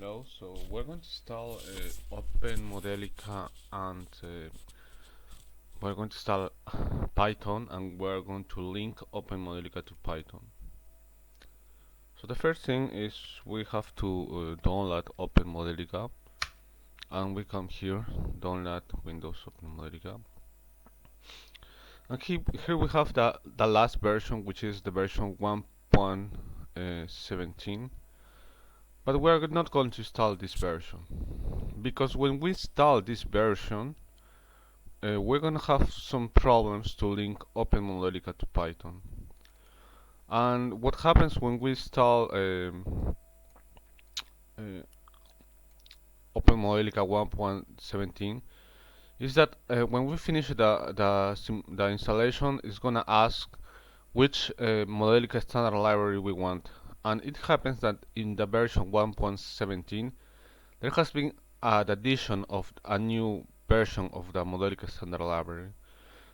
Hello, so we're going to install OpenModelica and we're going to install Python and we're going to link OpenModelica to Python. So the first thing is we have to download OpenModelica and we come here, download Windows OpenModelica. And here we have the last version, which is the version 1.17. But we're not going to install this version because when we install this version we're gonna have some problems to link OpenModelica to Python. And what happens when we install uh, OpenModelica 1.17 is that when we finish the installation, it's gonna ask which Modelica standard library we want. And it happens that in the version 1.17 there has been an addition of a new version of the Modelica standard library.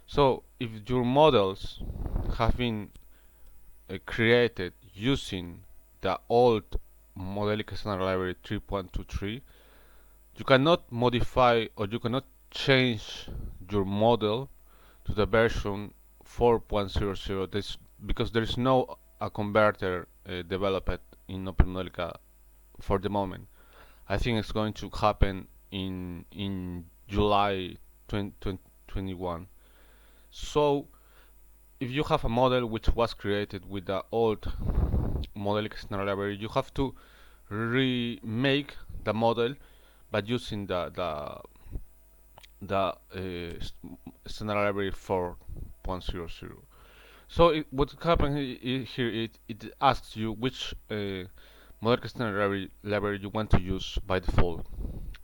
So if your models have been created using the old Modelica standard library 3.23, you cannot modify or you cannot change your model to the version 4.00 because there is no a converter developed in OpenModelica for the moment. I think it's going to happen in July 2021. So if you have a model which was created with the old Modelica standard library, you have to remake the model by using the standard library 4.00. So what happens here it asks you which Modelica standard library you want to use by default,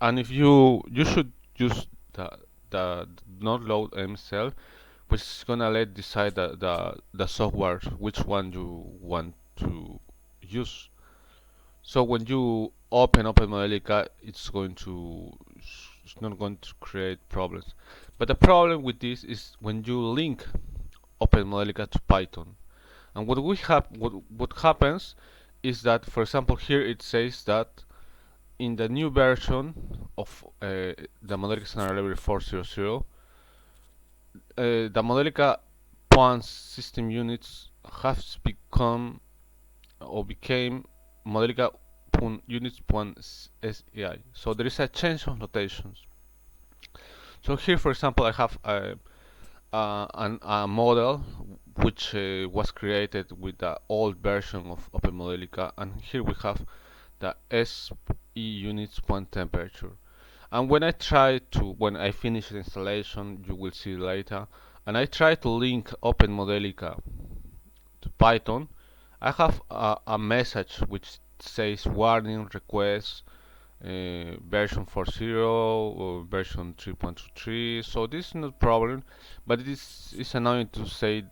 and if you should use the not load MCL, which is gonna let decide the software which one you want to use. So when you open OpenModelica, it's not going to create problems. But the problem with this is when you link OpenModelica to Python. And what happens is that, for example, here it says that in the new version of the Modelica Standard Library 4.00, the Modelica Point system units have become or became Modelica units.SEI. So there is a change of notations. So here, for example, I have a model which was created with the old version of OpenModelica, and here we have the SE units point temperature. And when I finish the installation, you will see later, and I try to link OpenModelica to Python, I have a message which says warning request version 4.0 or version 3.23. So this is not a problem, but it's annoying to see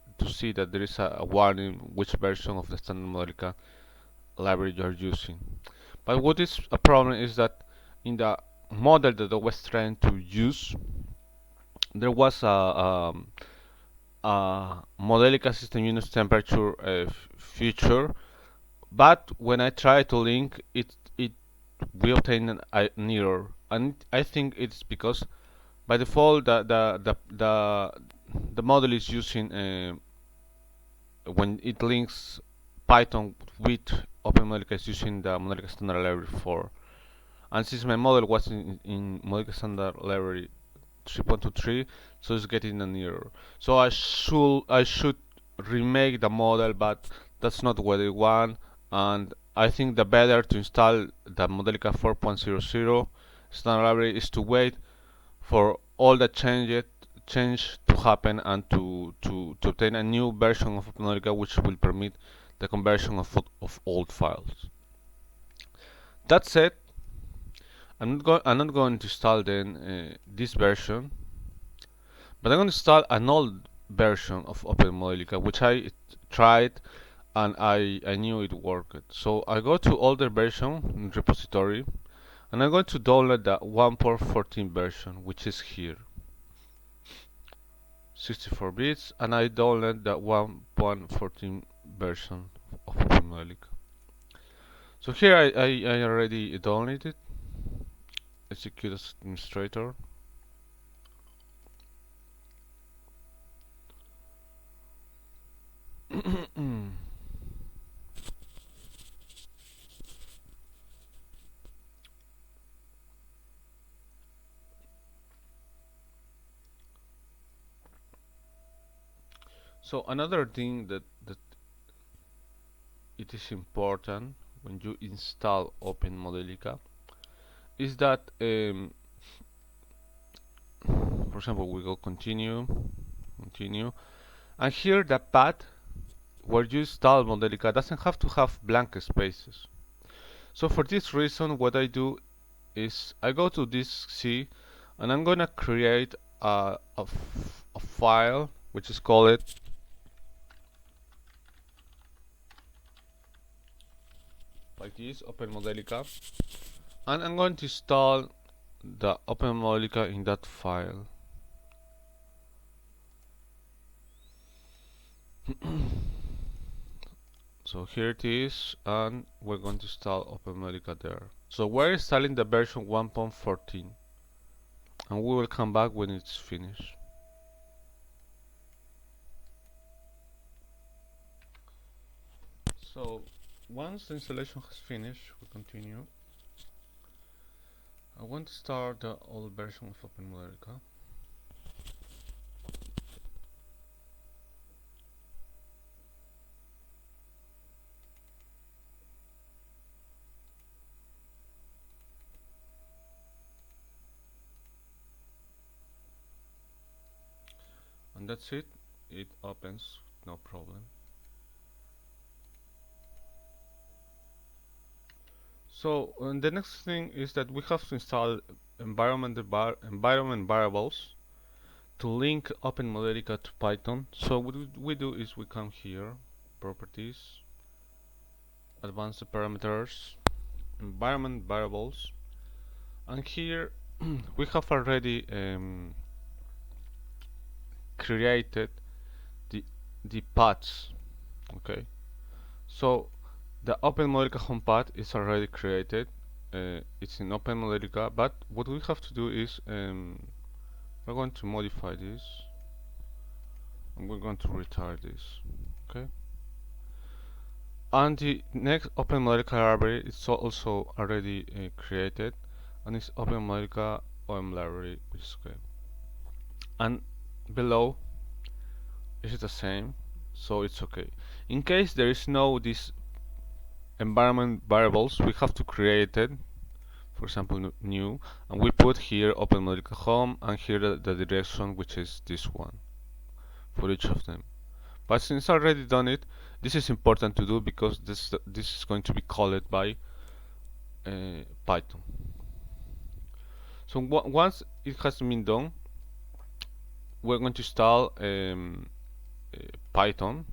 that there is a warning which version of the standard Modelica library you are using. But what is a problem is that in the model that I was trying to use, there was a Modelica system units temperature feature, but when I try to link it we obtain an error, and I think it's because by default the model is using when it links Python with OpenModelica is using the Modelica standard library 4. And since my model was in Modelica standard library 3.23, so it's getting an error. So I should remake the model, but that's not what I want. And I think the better to install the Modelica 4.00 standard library is to wait for all the change to happen and to obtain a new version of Modelica which will permit the conversion of old files. That said, I'm not going to install then this version, but I'm going to install an old version of OpenModelica, which I tried and I knew it worked. So I go to older version repository, and I'm going to download the 1.14 version, which is here, 64 bits, and I download the 1.14 version of OpenModelica. So here I already downloaded, execute as administrator. So another thing that it is important when you install OpenModelica is that, for example, we go continue, and here the path where you install Modelica doesn't have to have blank spaces. So for this reason, what I do is I go to this C, and I'm gonna create a file which is called like this, OpenModelica, and I'm going to install the OpenModelica in that file. So here it is, and we're going to install OpenModelica there. So we're installing the version 1.14, and we will come back when it's finished. So once the installation has finished, we continue. I want to start the old version of OpenModelica. And that's it. It opens, no problem. So the next thing is that we have to install environment variables to link OpenModelica to Python. So what we do is we come here, properties, advanced parameters, environment variables, and here we have already created the paths. Okay, so the OpenModelica home path is already created. It's in OpenModelica, but what we have to do is we're going to modify this, and we're going to retire this. Okay, and the next OpenModelica library is also already created, and it's OpenModelica OM library, which is okay. And below is the same, so it's okay. In case there is no this environment variables, we have to create it. For example, new, and we put here OpenModelica home, and here the direction, which is this one for each of them. But since I already done it, this is important to do because this is going to be called by Python. So once it has been done, we're going to install Python.